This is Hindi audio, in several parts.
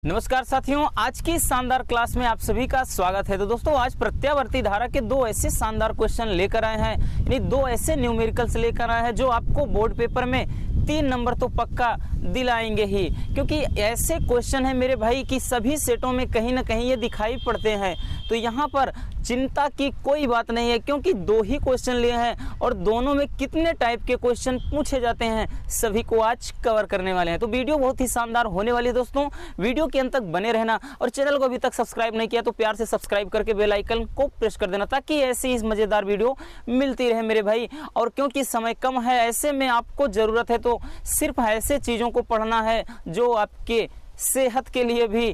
नमस्कार साथियों, आज की इस शानदार क्लास में आप सभी का स्वागत है। तो दोस्तों, आज प्रत्यावर्ती धारा के दो ऐसे शानदार क्वेश्चन लेकर आए हैं, यानी दो ऐसे न्यूमेरिकल्स लेकर आए हैं जो आपको बोर्ड पेपर में 3 नंबर तो पक्का दिलाएंगे ही, क्योंकि ऐसे क्वेश्चन है मेरे भाई कि सभी सेटों में कहीं ना कहीं ये दिखाई पड़ते हैं। तो यहाँ पर चिंता की कोई बात नहीं है, क्योंकि दो ही क्वेश्चन लिए हैं और दोनों में कितने टाइप के क्वेश्चन पूछे जाते हैं सभी को आज कवर करने वाले हैं। तो वीडियो बहुत ही शानदार होने वाली है दोस्तों, वीडियो के अंत तक बने रहना और चैनल को अभी तक सब्सक्राइब नहीं किया तो प्यार से सब्सक्राइब करके बेल आइकन को प्रेस कर देना, ताकि ऐसी इस मजेदार वीडियो मिलती रहे मेरे भाई। और क्योंकि समय कम है, ऐसे में आपको जरूरत है तो सिर्फ ऐसे चीजों को पढ़ना है जो आपके सेहत के लिए भी,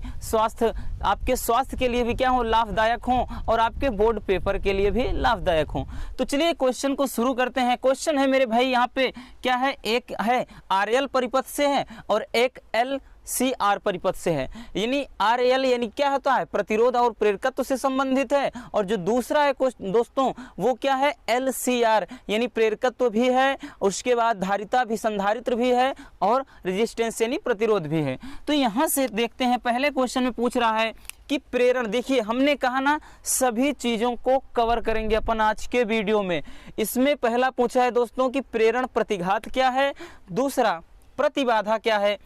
आपके स्वास्थ्य के लिए भी क्या हो, लाभदायक हो, और आपके बोर्ड पेपर के लिए भी लाभदायक हो। तो चलिए क्वेश्चन को शुरू करते हैं। क्वेश्चन है मेरे भाई यहाँ पे क्या है, एक है RL परिपथ से है और एक LCR परिपथ से है। यानी RL यानी क्या होता है, प्रतिरोध और प्रेरकत्व से संबंधित है, और जो दूसरा है दोस्तों वो क्या है, LCR यानी प्रेरकत्व भी है, उसके बाद धारिता भी, संधारित्र भी है, और रेजिस्टेंस यानी प्रतिरोध भी है। तो यहाँ से देखते हैं, पहले क्वेश्चन में पूछ रहा है कि प्रेरण। देखिए हमने कहा ना सभी चीजों को कवर करेंगे अपन आज के वीडियो में। इसमें पहला पूछा है दोस्तों कि प्रेरण प्रतिघात क्या है, दूसरा प्रतिबाधा क्या है,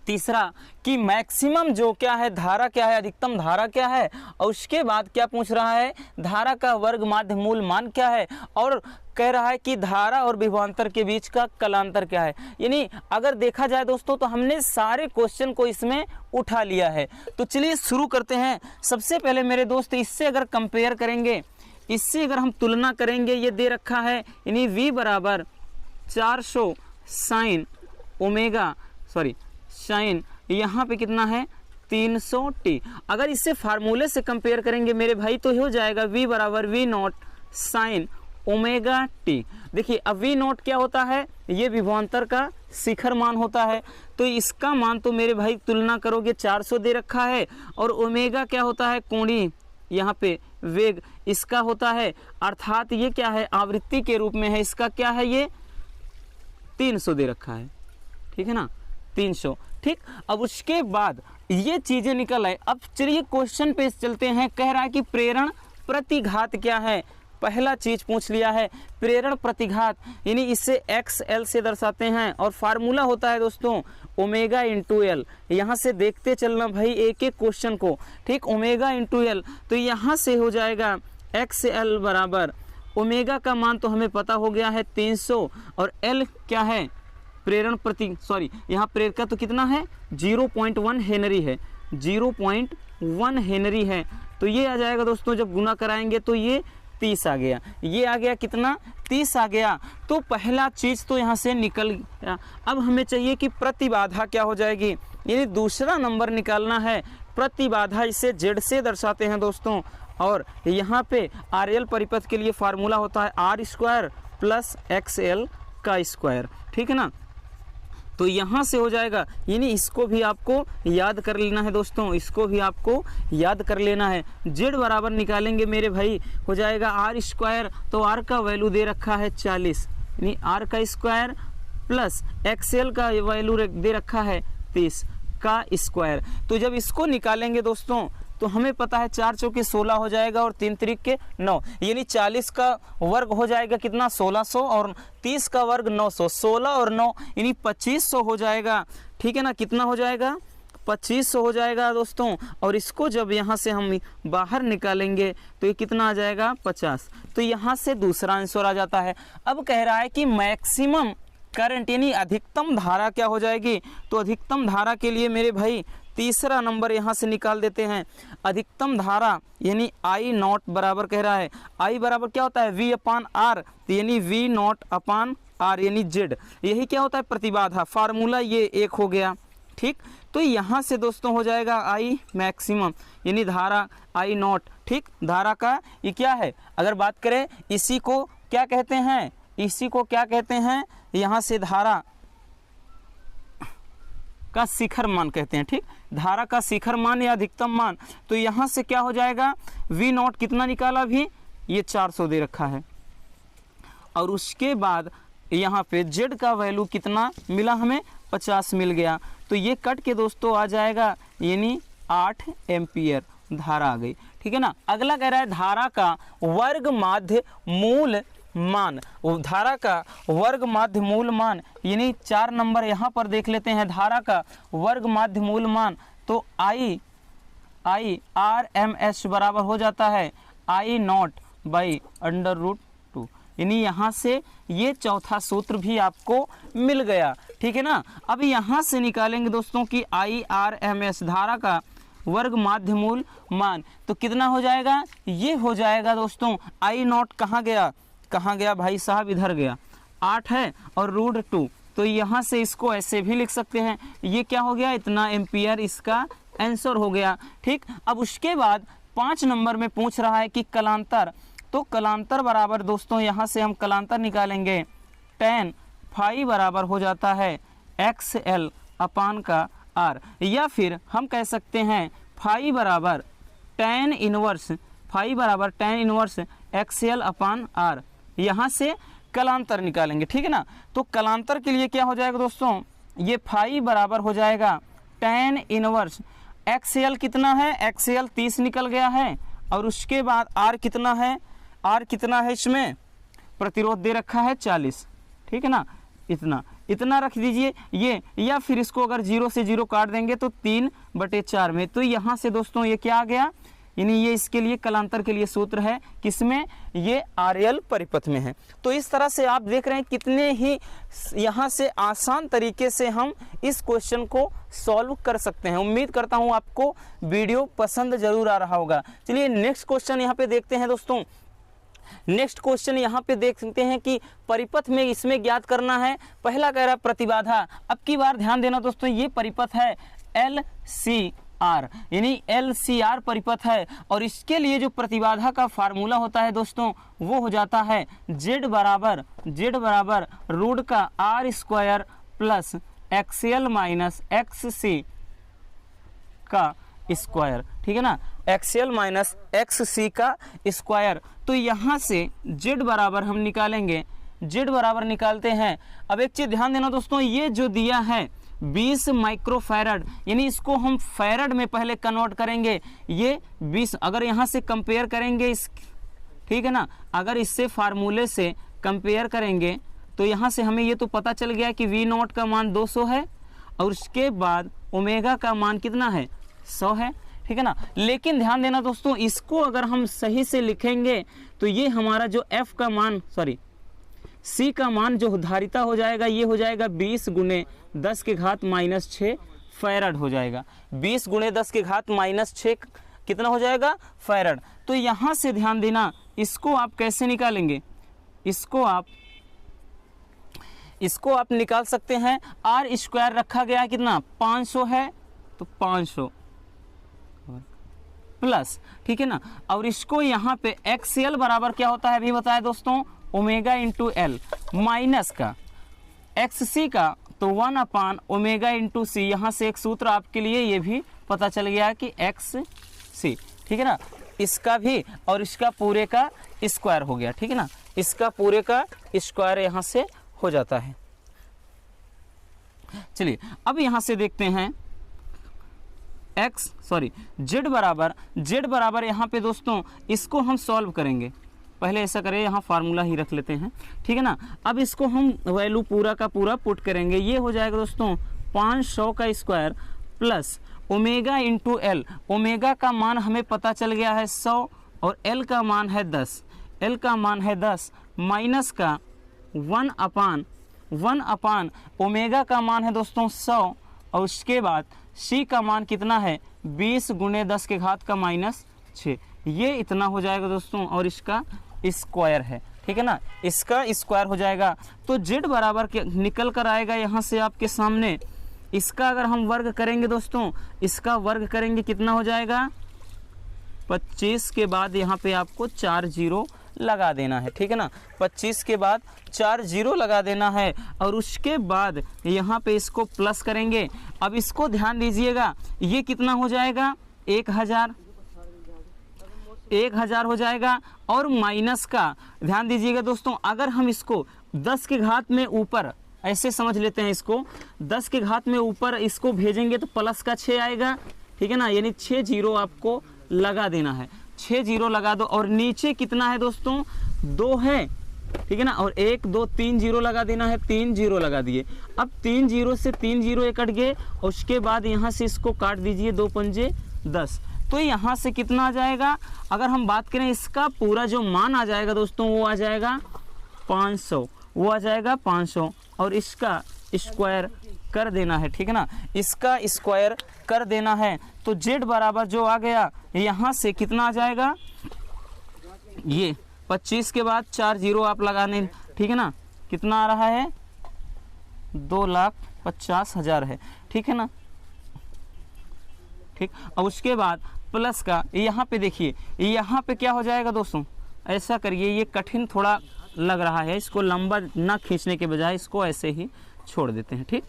तीसरा कि मैक्सिमम जो क्या है धारा क्या है, अधिकतम धारा क्या है, और उसके बाद क्या पूछ रहा है, धारा का वर्ग माध्य मूल मान क्या है, और कह रहा है कि धारा और विभवांतर के बीच का कलांतर क्या है। यानी अगर देखा जाए दोस्तों तो हमने सारे क्वेश्चन को इसमें उठा लिया है। तो चलिए शुरू करते हैं। सबसे पहले मेरे दोस्त, इससे अगर कंपेयर करेंगे, इससे अगर हम तुलना करेंगे, ये दे रखा है यानी V बराबर 400 साइन ओमेगा, साइन यहाँ पे कितना है 300t। अगर इससे फार्मूले से कंपेयर करेंगे मेरे भाई तो हो जाएगा V बराबर V not sine omega T. देखिए अब V नॉट क्या होता है, ये विभवांतर का शिखर मान होता है। तो इसका मान तो मेरे भाई तुलना करोगे 400 दे रखा है, और ओमेगा क्या होता है, कोणीय यहाँ पे वेग इसका होता है, अर्थात ये क्या है, आवृत्ति के रूप में है, इसका क्या है, ये 300 दे रखा है, ठीक है ना, 300। ठीक, अब उसके बाद ये चीजें निकल आए। अब चलिए क्वेश्चन पे चलते हैं। कह रहा है कि प्रेरण प्रतिघात क्या है। पहला चीज पूछ लिया है प्रेरण प्रतिघात, यानी इसे XL से दर्शाते हैं, और फार्मूला होता है दोस्तों ओमेगा इंटू एल। यहाँ से देखते चलना भाई एक एक क्वेश्चन को, ठीक, ओमेगा इंटू एल। तो यहाँ से हो जाएगा XL बराबर ओमेगा का मान तो हमें पता हो गया है 300, और एल क्या है, प्रेरण यहाँ प्रेरकत्व तो कितना है 0.1 हेनरी है, 0.1 हेनरी है। तो ये आ जाएगा दोस्तों, जब गुना कराएंगे तो ये 30 आ गया, ये आ गया कितना 30 आ गया। तो पहला चीज तो यहाँ से निकल गया। अब हमें चाहिए कि प्रतिबाधा क्या हो जाएगी, यानी दूसरा नंबर निकालना है। प्रतिबाधा इसे Z से दर्शाते हैं दोस्तों, और यहाँ पे RL परिपथ के लिए फार्मूला होता है R² प्लस XL का स्क्वायर, ठीक है ना। तो यहाँ से हो जाएगा, यानी इसको भी आपको याद कर लेना है दोस्तों, इसको भी आपको याद कर लेना है। Z बराबर निकालेंगे मेरे भाई, हो जाएगा R², तो R का वैल्यू दे रखा है 40, यानी R का स्क्वायर प्लस XL का वैल्यू दे रखा है 30 का स्क्वायर। तो जब इसको निकालेंगे दोस्तों तो हमें पता है 4 चौके 16 हो जाएगा, और 3 त्रिक के 9, यानी 40 का वर्ग हो जाएगा कितना 1600, और 30 का वर्ग 900, 16 और 9 यानी 2500 हो जाएगा, ठीक है ना। कितना हो जाएगा 2500 हो जाएगा दोस्तों। और इसको जब यहाँ से हम बाहर निकालेंगे तो ये कितना आ जाएगा 50। तो यहाँ से दूसरा आंसर आ जाता है। अब कह रहा है कि मैक्सिमम करंट यानी अधिकतम धारा क्या हो जाएगी। तो अधिकतम धारा के लिए मेरे भाई तीसरा नंबर यहाँ से निकाल देते हैं। अधिकतम धारा यानी I नॉट बराबर कह रहा है, I बराबर क्या होता है V अपान R, यानी V नॉट अपान R यानी Z। यही क्या होता है प्रतिबाधा, फार्मूला ये एक हो गया, ठीक। तो यहाँ से दोस्तों हो जाएगा I मैक्सिमम यानी धारा I नॉट, ठीक, धारा का ये क्या है, अगर बात करें इसी को क्या कहते हैं, इसी को क्या कहते हैं, यहाँ से धारा का शिखर मान कहते हैं, ठीक, धारा का शिखर मान या अधिकतम मान। तो यहाँ से क्या हो जाएगा V नॉट कितना निकाला भी, ये 400 दे रखा है, और उसके बाद यहाँ पे Z का वैल्यू कितना मिला हमें 50 मिल गया। तो ये कट के दोस्तों आ जाएगा, यानी 8 एम्पियर धारा आ गई। ठीक है ना। अगला कह रहा है धारा का वर्ग माध्य मूल मान, धारा का वर्ग माध्य मूल मान, यानी 4 नंबर यहाँ पर देख लेते हैं। धारा का वर्ग माध्य मूल मान तो आई RMS बराबर हो जाता है I0/√2, यानी यहाँ से ये चौथा सूत्र भी आपको मिल गया। ठीक है ना। अब यहाँ से निकालेंगे दोस्तों कि IRMS धारा का वर्ग माध्य मूल मान, तो कितना हो जाएगा, ये हो जाएगा दोस्तों I0 कहाँ गया भाई साहब, इधर गया, 8 है और √2, तो यहाँ से इसको ऐसे भी लिख सकते हैं। ये क्या हो गया, इतना एम्पियर इसका आंसर हो गया। ठीक। अब उसके बाद 5 नंबर में पूछ रहा है कि कलांतर, तो कलांतर बराबर दोस्तों यहाँ से हम कलांतर निकालेंगे, tan फाई बराबर हो जाता है XL/R, या फिर हम कह सकते हैं फाई बराबर tan इनवर्स XL/R, यहाँ से कलांतर निकालेंगे। ठीक है ना। तो कलांतर के लिए क्या हो जाएगा दोस्तों, ये फाई बराबर हो जाएगा tan इनवर्स XL कितना है, XL 30 निकल गया है, और उसके बाद R कितना है, इसमें प्रतिरोध दे रखा है 40। ठीक है ना। इतना रख दीजिए ये, या फिर इसको अगर 0 से 0 काट देंगे तो 3/4 में, तो यहाँ से दोस्तों ये क्या आ गया, यानी ये इसके लिए कलांतर के लिए सूत्र है, किसमें, ये RL परिपथ में है। तो इस तरह से आप देख रहे हैं कितने ही यहाँ से आसान तरीके से हम इस क्वेश्चन को सॉल्व कर सकते हैं। उम्मीद करता हूँ आपको वीडियो पसंद जरूर आ रहा होगा। चलिए नेक्स्ट क्वेश्चन यहाँ पे देखते हैं दोस्तों। नेक्स्ट क्वेश्चन यहाँ पे देख सकते हैं कि परिपथ में इसमें ज्ञात करना है। पहला कह रहा है प्रतिबाधा। अब की बार ध्यान देना दोस्तों, ये परिपथ है LCR, यानी LCR परिपथ है, और इसके लिए जो प्रतिबाधा का फार्मूला होता है दोस्तों वो हो जाता है Z बराबर √R² plus XL minus XC का स्क्वायर। ठीक है ना, XL माइनस XC का स्क्वायर। तो यहाँ से Z बराबर हम निकालेंगे, Z बराबर निकालते हैं। अब एक चीज ध्यान देना दोस्तों, ये जो दिया है 20 माइक्रोफैरड, यानी इसको हम फैरड में पहले कन्वर्ट करेंगे। ये 20 अगर यहाँ से कंपेयर करेंगे इस, ठीक है ना, अगर इससे फार्मूले से कंपेयर करेंगे तो यहाँ से हमें ये तो पता चल गया कि V0 का मान 200 है, और उसके बाद ओमेगा का मान कितना है, 100 है। ठीक है ना। लेकिन ध्यान देना दोस्तों, इसको अगर हम सही से लिखेंगे तो ये हमारा जो C का मान जो धारिता हो जाएगा, ये हो जाएगा 20 × 10⁻⁻6 फैरड हो जाएगा। 20 × 10⁻⁻6 कितना हो जाएगा, फैरड। तो यहाँ से ध्यान देना, इसको आप कैसे निकालेंगे, इसको आप निकाल सकते हैं। R² रखा गया है कितना, 500 है, तो 500 प्लस, ठीक है ना, और इसको यहाँ पे XL बराबर क्या होता है अभी बताया दोस्तों, ओमेगा इंटू L माइनस का XC का तो 1/ओमेगा इंटू C। यहाँ से एक सूत्र आपके लिए ये भी पता चल गया कि XC, ठीक है ना, इसका भी और इसका पूरे का स्क्वायर हो गया। ठीक है ना, इसका पूरे का स्क्वायर यहाँ से हो जाता है। चलिए अब यहाँ से देखते हैं Z बराबर यहाँ पे दोस्तों इसको हम सॉल्व करेंगे। पहले ऐसा करें, यहाँ फार्मूला ही रख लेते हैं, ठीक है ना। अब इसको हम वैल्यू पूरा का पूरा पुट करेंगे। ये हो जाएगा दोस्तों 500 का square plus omega into L। Omega का मान हमें पता चल गया है 100 और L का मान है 10, माइनस का 1/1 ओमेगा का मान है दोस्तों 100, और उसके बाद C का मान कितना है 20 × 10⁻⁻6। ये इतना हो जाएगा दोस्तों, और इसका स्क्वायर है, ठीक है ना, इसका स्क्वायर हो जाएगा। तो Z बराबर निकल कर आएगा यहाँ से आपके सामने। इसका अगर हम वर्ग करेंगे दोस्तों, इसका वर्ग करेंगे कितना हो जाएगा 25 के बाद यहाँ पे आपको 4 0 लगा देना है, ठीक है ना, 25 के बाद 4 0 लगा देना है, और उसके बाद यहाँ पे इसको प्लस करेंगे। अब इसको ध्यान दीजिएगा, ये कितना हो जाएगा 1000 हो जाएगा, और माइनस का ध्यान दीजिएगा दोस्तों, अगर हम इसको 10 के घात में ऊपर ऐसे समझ लेते हैं इसको। 10 के घात में ऊपर इसको भेजेंगे तो प्लस का 6 आएगा, ठीक है ना, यानी 6 जीरो आपको लगा देना है, 6 जीरो लगा दो। और नीचे कितना है दोस्तों, 2 है, ठीक है ना, और 1 2 3 जीरो लगा देना है, 3 जीरो लगा दिए। अब 3 जीरो से 3 जीरो कट गए और उसके बाद यहाँ से इसको काट दीजिए, 2 पंजे 10। तो यहाँ से कितना आ जाएगा, अगर हम बात करें इसका पूरा जो मान आ जाएगा दोस्तों वो आ जाएगा 500, वो आ जाएगा 500 और इसका स्क्वायर कर देना है, ठीक है ना, इसका स्क्वायर कर देना है। तो z बराबर जो आ गया यहाँ से कितना आ जाएगा, ये 25 के बाद 4 जीरो आप लगाने, ठीक है ना, कितना आ रहा है 2,50,000 है, ठीक है ना, ठीक। और उसके बाद प्लस का यहाँ पे देखिए, यहाँ पे क्या हो जाएगा दोस्तों, ऐसा करिए, ये कठिन थोड़ा लग रहा है, इसको लंबा ना खींचने के बजाय इसको ऐसे ही छोड़ देते हैं, ठीक।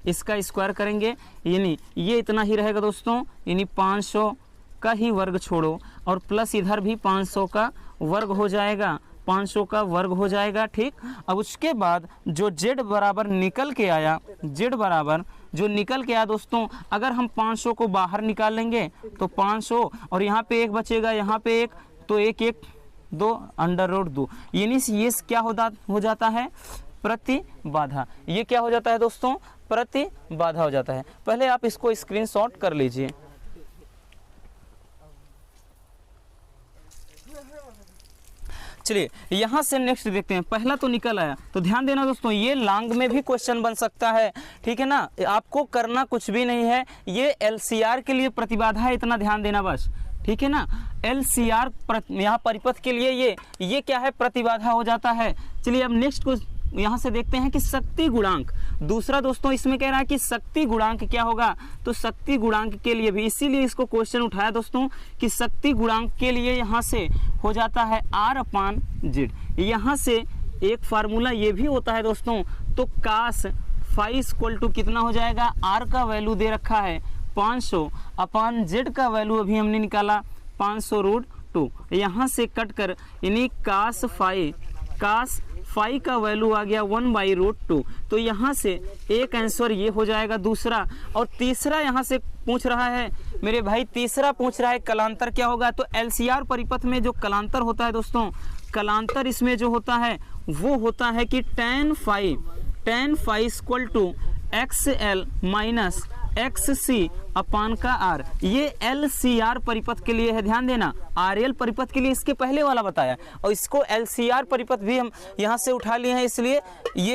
इसका स्क्वायर करेंगे यानी ये इतना ही रहेगा दोस्तों, यानी 500 का ही वर्ग छोड़ो और प्लस इधर भी 500 का वर्ग हो जाएगा, 500 का वर्ग हो जाएगा, ठीक। अब उसके बाद जो z बराबर निकल के आया, z बराबर जो निकल के आया दोस्तों, अगर हम 500 को बाहर निकाल लेंगे तो 500 और यहाँ पे 1 बचेगा, यहाँ पे 1, तो 1 1 2 √2, यानी ये क्या हो जाता है, प्रतिबाधा। ये क्या हो जाता है दोस्तों, प्रतिबाधा हो जाता है। पहले आप इसको स्क्रीनशॉट कर लीजिए। चलिए यहाँ से नेक्स्ट देखते हैं। पहला तो निकल आया, तो ध्यान देना दोस्तों, ये लॉन्ग में भी क्वेश्चन बन सकता है, ठीक है ना, आपको करना कुछ भी नहीं है, ये LCR के लिए प्रतिबाधा है, इतना ध्यान देना बस, ठीक है ना। LCR यहाँ परिपथ के लिए ये क्या है, प्रतिबाधा हो जाता है। चलिए अब नेक्स्ट को यहाँ से देखते हैं कि शक्ति गुणांक। दूसरा दोस्तों इसमें कह रहा है कि शक्ति गुणांक क्या होगा, तो शक्ति गुणांक के लिए भी, इसीलिए इसको क्वेश्चन उठाया दोस्तों कि शक्ति गुणांक के लिए यहाँ से हो जाता है R/Z। यहाँ से एक फार्मूला ये भी होता है दोस्तों, तो cos फाई इक्वल टू कितना हो जाएगा, R का वैल्यू दे रखा है 500/Z का वैल्यू अभी हमने निकाला 500√2, यहाँ से कट कर यानी cos फाई का वैल्यू आ गया 1/√2। तो यहाँ से एक आंसर ये हो जाएगा। दूसरा और तीसरा यहाँ से पूछ रहा है मेरे भाई, तीसरा पूछ रहा है कलांतर क्या होगा, तो LCR परिपथ में जो कलांतर होता है दोस्तों, कलांतर इसमें जो होता है वो होता है कि tan phi equal to XL minus XC/R। ये LCR परिपथ के लिए है, ध्यान देना, RL परिपथ के लिए इसके पहले वाला बताया और इसको LCR परिपथ भी हम यहाँ से उठा लिए हैं, इसलिए ये